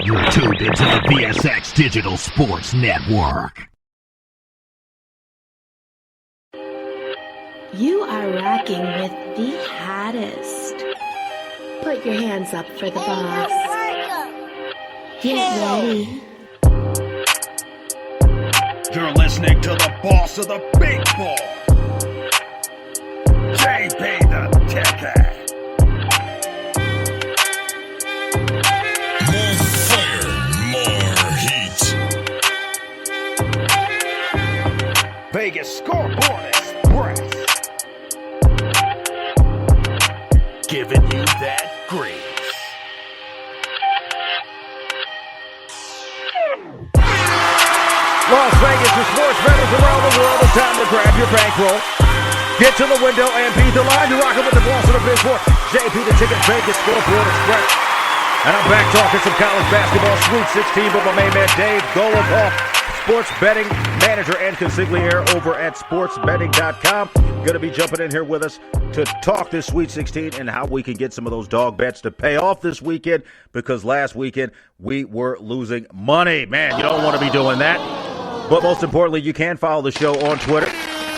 You're tuned into the VSX Digital Sports Network. You are rocking with the hottest. Put your hands up for the boss. Get ready. You're listening to the boss of the big ball, JBTHETICKET. More fire, more heat. Vegas Scoreboard Express. Giving you that grace. Las Vegas for sports bettors around the world. It's time to grab your bankroll. Get to the window and beat the line. You're rocking with the boss of the big board, JB the Ticket, Vegas Scoreboard Express. And I'm back talking some college basketball, Sweet 16 with my main man Dave Golokoff, sports betting manager and consigliere over at sportsbetting.com. Going to be jumping in here with us to talk this Sweet 16 and how we can get some of those dog bets to pay off this weekend, because last weekend we were losing money. Man, you don't want to be doing that. But most importantly, you can follow the show on Twitter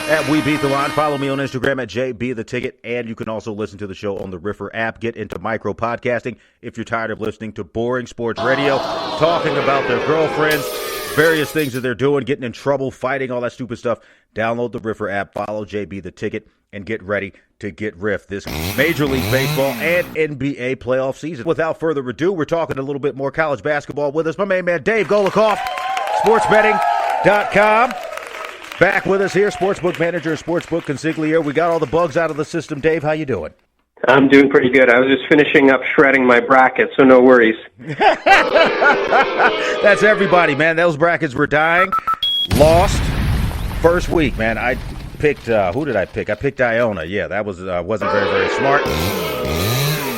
at We Beat the Line. Follow me on Instagram at JBTheTicket. And you can also listen to the show on the Riffer app. Get into micro podcasting if you're tired of listening to boring sports radio, talking about their girlfriends, various things that they're doing, getting in trouble, fighting, all that stupid stuff. Download the Riffer app, follow JB the Ticket, and get ready to get riffed this Major League Baseball and NBA playoff season. Without further ado, we're talking a little bit more college basketball with us. My main man, Dave Golokoff, sportsbetting.com. Back with us here, sportsbook manager and sportsbook consigliere. We got all the bugs out of the system. Dave, how you doing? I'm doing pretty good. I was just finishing up shredding my bracket, so no worries. That's everybody, man. Those brackets were dying. Lost first week, man. I picked, who did I pick? I picked Iona. Yeah, that was wasn't very, very smart.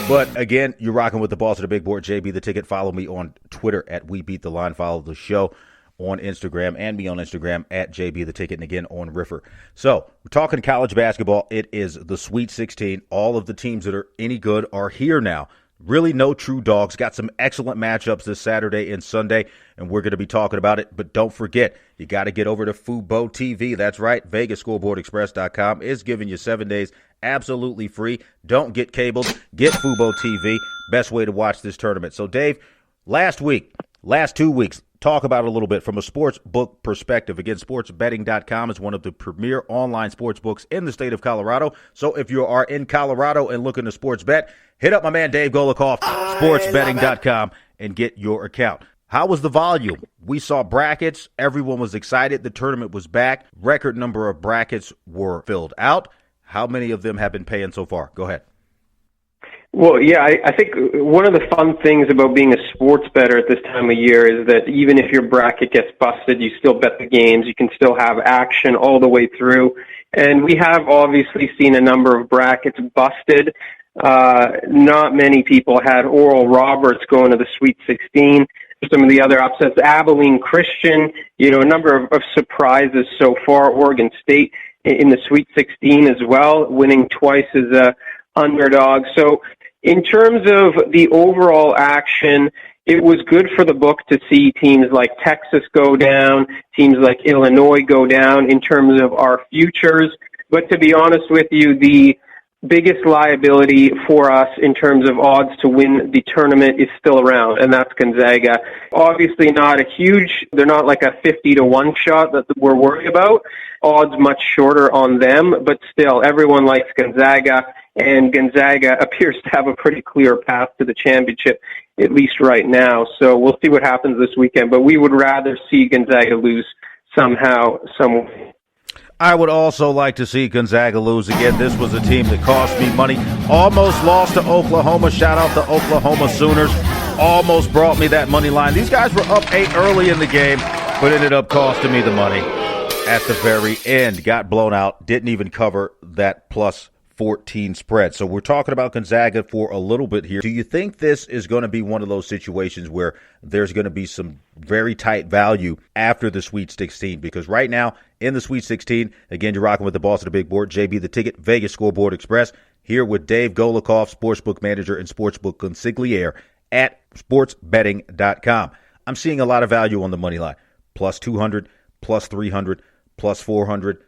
But again, you're rocking with the boss of the big board, JB the Ticket. Follow me on Twitter at We Beat the Line. Follow the show on Instagram and me on Instagram at JB the Ticket, and again on Riffer. So we're talking college basketball. It is the Sweet 16. All of the teams that are any good are here now. Really no true dogs. Got some excellent matchups this Saturday and Sunday, and we're going to be talking about it. But don't forget, you got to get over to Fubo TV. That's right. VegasScoreboardExpress.com is giving you 7 days absolutely free. Don't get cabled. Get Fubo TV. Best way to watch this tournament. So, Dave, last 2 weeks, talk about it a little bit from a sports book perspective. Again, sportsbetting.com is one of the premier online sports books in the state of Colorado. So if you are in Colorado and looking to sports bet, hit up my man Dave Golokoff, sportsbetting.com, and get your account. How was the volume? We saw brackets. Everyone was excited. The tournament was back. Record number of brackets were filled out. How many of them have been paying so far? Go ahead. Well, yeah, I think one of the fun things about being a sports bettor at this time of year is that even if your bracket gets busted, you still bet the games. You can still have action all the way through. And we have obviously seen a number of brackets busted. Not many people had Oral Roberts going to the Sweet 16. Some of the other upsets, Abilene Christian, a number of surprises so far. Oregon State in the Sweet 16 as well, winning twice as a underdog. So in terms of the overall action, it was good for the book to see teams like Texas go down, teams like Illinois go down in terms of our futures. But to be honest with you, the biggest liability for us in terms of odds to win the tournament is still around, and that's Gonzaga. Obviously not they're not like a 50-1 shot that we're worried about. Odds much shorter on them, but still, everyone likes Gonzaga, and Gonzaga appears to have a pretty clear path to the championship, at least right now. So we'll see what happens this weekend, but we would rather see Gonzaga lose somehow, some way. I would also like to see Gonzaga lose again. This was a team that cost me money. Almost lost to Oklahoma. Shout out to Oklahoma Sooners. Almost brought me that money line. These guys were up 8 early in the game, but ended up costing me the money at the very end. Got blown out. Didn't even cover that plus 14 spread. So we're talking about Gonzaga for a little bit here. Do you think this is going to be one of those situations where there's going to be some very tight value after the Sweet 16? Because right now in the Sweet 16, again, you're rocking with the boss of the big board, JB the Ticket, Vegas Scoreboard Express, here with Dave Golokoff, sportsbook manager and sportsbook consigliere at SportsBetting.com. I'm seeing a lot of value on the money line. Plus 200, plus 300, plus 400.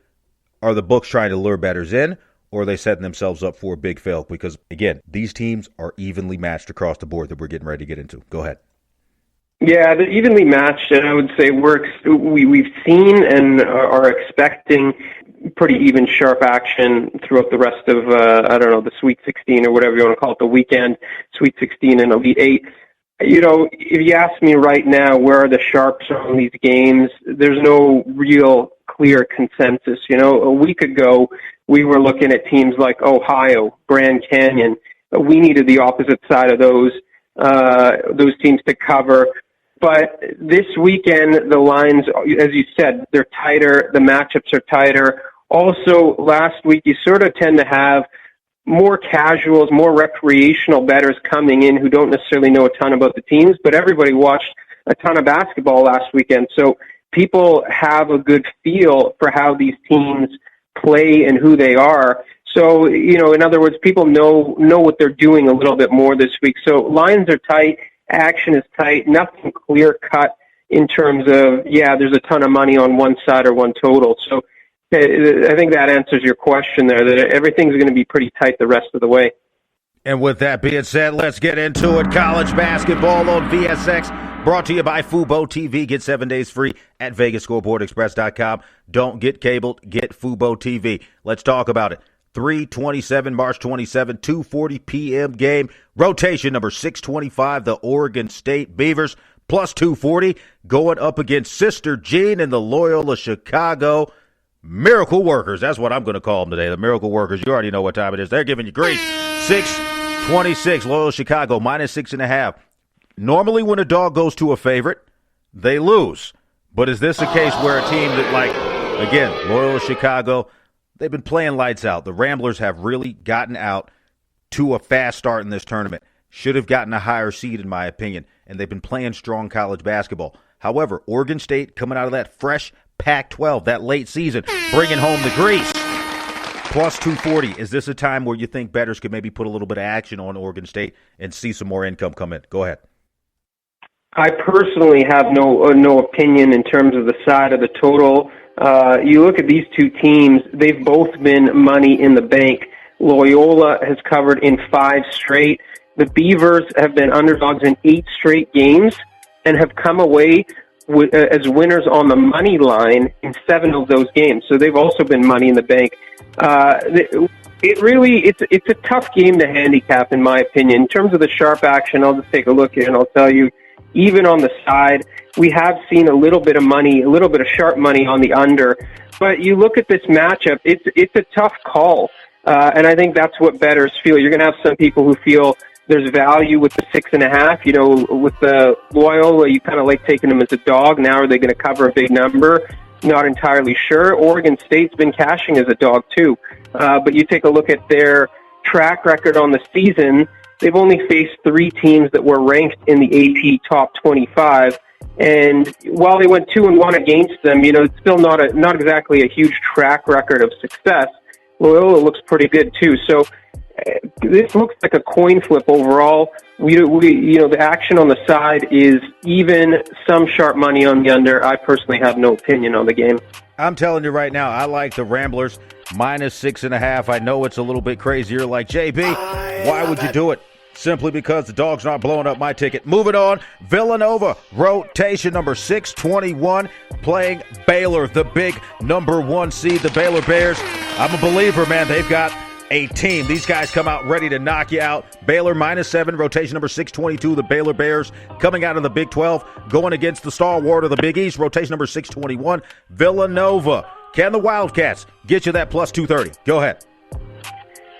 Are the books trying to lure bettors in, or are they setting themselves up for a big fail? Because, again, these teams are evenly matched across the board that we're getting ready to get into. Go ahead. Yeah, they're evenly matched, and I would say we've seen and are expecting pretty even sharp action throughout the rest of, the Sweet 16 or whatever you want to call it, the weekend, Sweet 16 and Elite 8. You know, if you ask me right now, where are the sharps on these games, there's no real clear consensus. You know, a week ago, we were looking at teams like Ohio, Grand Canyon. We needed the opposite side of those teams to cover. But this weekend, the lines, as you said, they're tighter. The matchups are tighter. Also, last week, you sort of tend to have more casuals, more recreational bettors coming in who don't necessarily know a ton about the teams, but everybody watched a ton of basketball last weekend. So people have a good feel for how these teams play and who they are. So, you know, in other words, people know what they're doing a little bit more this week. So lines are tight. Action is tight, nothing clear-cut in terms of, there's a ton of money on one side or one total. So I think that answers your question there, that everything's going to be pretty tight the rest of the way. And with that being said, let's get into it. College basketball on VSX, brought to you by Fubo TV. Get 7 days free at VegasScoreboardExpress.com. Don't get cabled, get Fubo TV. Let's talk about it. 3/27, March 27, 2:40 p.m. game. Rotation number 625, the Oregon State Beavers, plus 240, going up against Sister Jean and the Loyola-Chicago Miracle Workers. That's what I'm going to call them today, the Miracle Workers. You already know what time it is. They're giving you grief. 626, Loyola-Chicago, minus 6.5. Normally when a dog goes to a favorite, they lose. But is this a case where a team that, like, again, Loyola-Chicago, they've been playing lights out. The Ramblers have really gotten out to a fast start in this tournament. Should have gotten a higher seed, in my opinion, and they've been playing strong college basketball. However, Oregon State coming out of that fresh Pac-12, that late season, bringing home the grease. Plus 240. Is this a time where you think bettors could maybe put a little bit of action on Oregon State and see some more income come in? Go ahead. I personally have no opinion in terms of the side of the total. You look at these two teams, they've both been money in the bank. Loyola has covered in 5 straight. The Beavers have been underdogs in 8 straight games and have come away as winners on the money line in 7 of those games. So they've also been money in the bank. It's a tough game to handicap, in my opinion. In terms of the sharp action, I'll just take a look here and I'll tell you, even on the side, we have seen a little bit of money, a little bit of sharp money on the under. But you look at this matchup, it's a tough call. And I think that's what bettors feel. You're going to have some people who feel there's value with the 6.5. You know, with the Loyola, you kind of like taking them as a dog. Now are they going to cover a big number? Not entirely sure. Oregon State's been cashing as a dog too. But you take a look at their track record on the season. They've only faced 3 teams that were ranked in the AP top 25. And while they went 2-1 against them, you know, it's still not exactly a huge track record of success. Loyola looks pretty good too. So this looks like a coin flip overall. We the action on the side is even, some sharp money on the under. I personally have no opinion on the game. I'm telling you right now, I like the Ramblers minus 6.5. I know it's a little bit crazier. Like, JB, why would you do it? Simply because the dog's not blowing up my ticket. Moving on, Villanova, rotation number 621, playing Baylor, the big number 1 seed, the Baylor Bears. I'm a believer, man. They've got a team. These guys come out ready to knock you out. Baylor minus 7, rotation number 622, the Baylor Bears coming out of the Big 12, going against the stalwart of the Big East, rotation number 621, Villanova. Can the Wildcats get you that plus 230? Go ahead.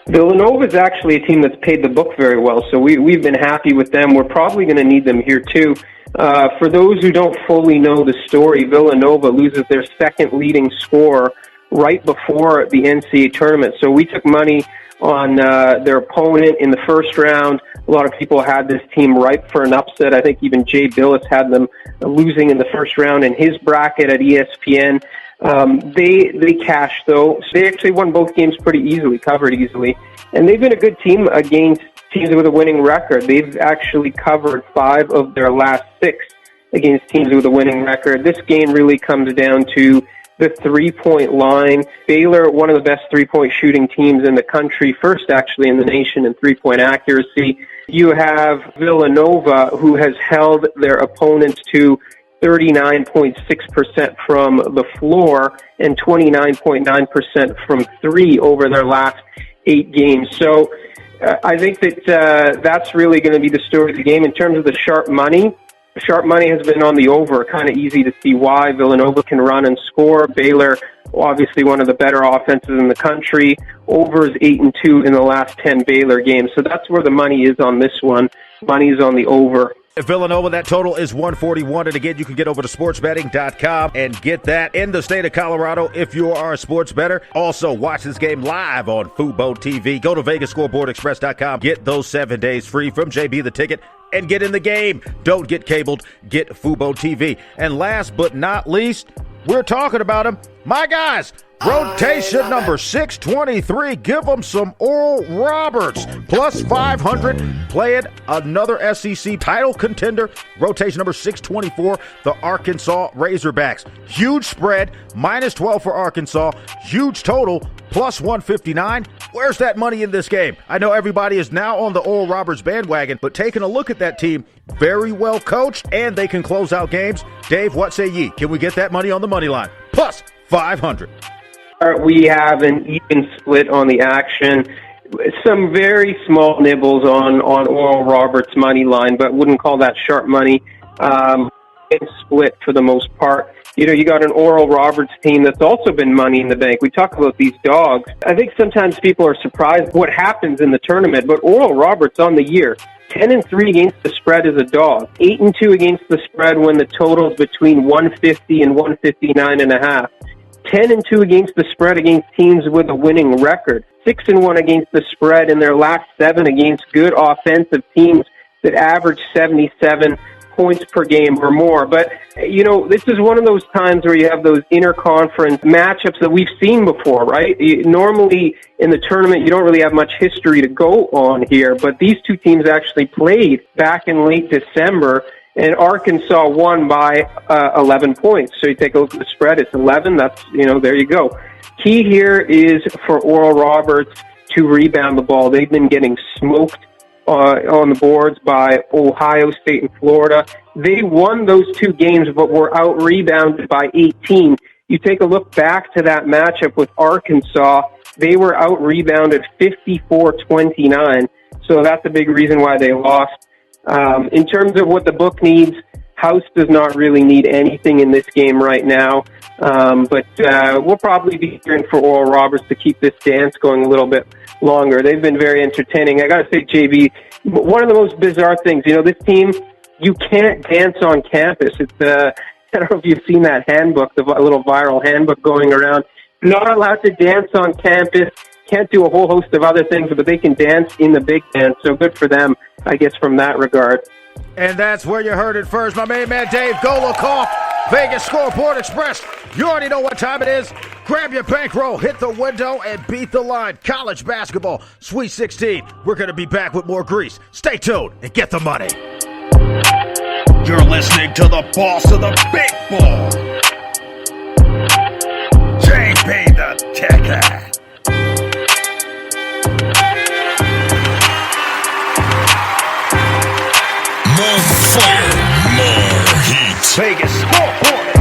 Villanova is actually a team that's paid the book very well, so we've been happy with them. We're probably going to need them here too. For those who don't fully know the story, Villanova loses their second leading scorer right before the NCAA tournament. So we took money on their opponent in the first round. A lot of people had this team ripe for an upset. I think even Jay Billis had them losing in the first round in his bracket at ESPN. They cashed, though. They actually won both games pretty easily, covered easily. And they've been a good team against teams with a winning record. They've actually covered 5 of their last 6 against teams with a winning record. This game really comes down to the three-point line. Baylor, one of the best three-point shooting teams in the country, first actually in the nation in three-point accuracy. You have Villanova, who has held their opponents to 39.6% from the floor and 29.9% from 3 over their last 8 games. So I think that that's really going to be the story of the game. In terms of the sharp money has been on the over. Kind of easy to see why. Villanova can run and score. Baylor, obviously one of the better offenses in the country. Over is 8-2 in the last 10 Baylor games. So that's where the money is on this one. Money is on the over. Villanova, that total is 141. And again, you can get over to sportsbetting.com and get that in the state of Colorado if you are a sports bettor. Also, watch this game live on Fubo TV. Go to VegasScoreboardExpress.com. Get those 7 days free from JB the Ticket and get in the game. Don't get cabled. Get Fubo TV. And last but not least, we're talking about them. My guys, rotation number 623. Give them some Oral Roberts. Plus 500. Playing another SEC title contender. Rotation number 624. The Arkansas Razorbacks. Huge spread. Minus 12 for Arkansas. Huge total. Plus 159. Where's that money in this game? I know everybody is now on the Oral Roberts bandwagon, but taking a look at that team, very well coached, and they can close out games. Dave, what say ye? Can we get that money on the money line? Plus 500. We have an even split on the action. Some very small nibbles on Oral Roberts' money line, but wouldn't call that sharp money. Split for the most part. You know, you got an Oral Roberts team that's also been money in the bank. We talk about these dogs. I think sometimes people are surprised what happens in the tournament, but Oral Roberts on the year, 10-3 against the spread as a dog, 8-2 against the spread when the total's between 150 and 159.5. 10-2 against the spread against teams with a winning record. 6-1 against the spread in their last 7 against good offensive teams that average 77 points per game or more. But, you know, this is one of those times where you have those interconference matchups that we've seen before, right? Normally in the tournament, you don't really have much history to go on here, but these two teams actually played back in late December, and Arkansas won by 11 points. So you take a look at the spread, it's 11. That's, you know, there you go. Key here is for Oral Roberts to rebound the ball. They've been getting smoked on the boards by Ohio State and Florida. They won those 2 games, but were out-rebounded by 18. You take a look back to that matchup with Arkansas, they were out-rebounded 54-29. So that's a big reason why they lost. In terms of what the book needs, House does not really need anything in this game right now. But we'll probably be hearing for Oral Roberts to keep this dance going a little bit longer. They've been very entertaining. I got to say, JB, one of the most bizarre things, you know, this team, you can't dance on campus. It's I don't know if you've seen that handbook, the little viral handbook going around. Not allowed to dance on campus. Can't do a whole host of other things, but they can dance in the big dance. So good for them, I guess, from that regard. And that's where you heard it first. My main man, Dave Golokoff, Vegas Scoreboard Express. You already know what time it is. Grab your bankroll, hit the window, and beat the line. College basketball, Sweet 16. We're going to be back with more grease. Stay tuned and get the money. You're listening to the boss of the big ball, JB the Ticket. More fire, more heat. Vegas Scoreboard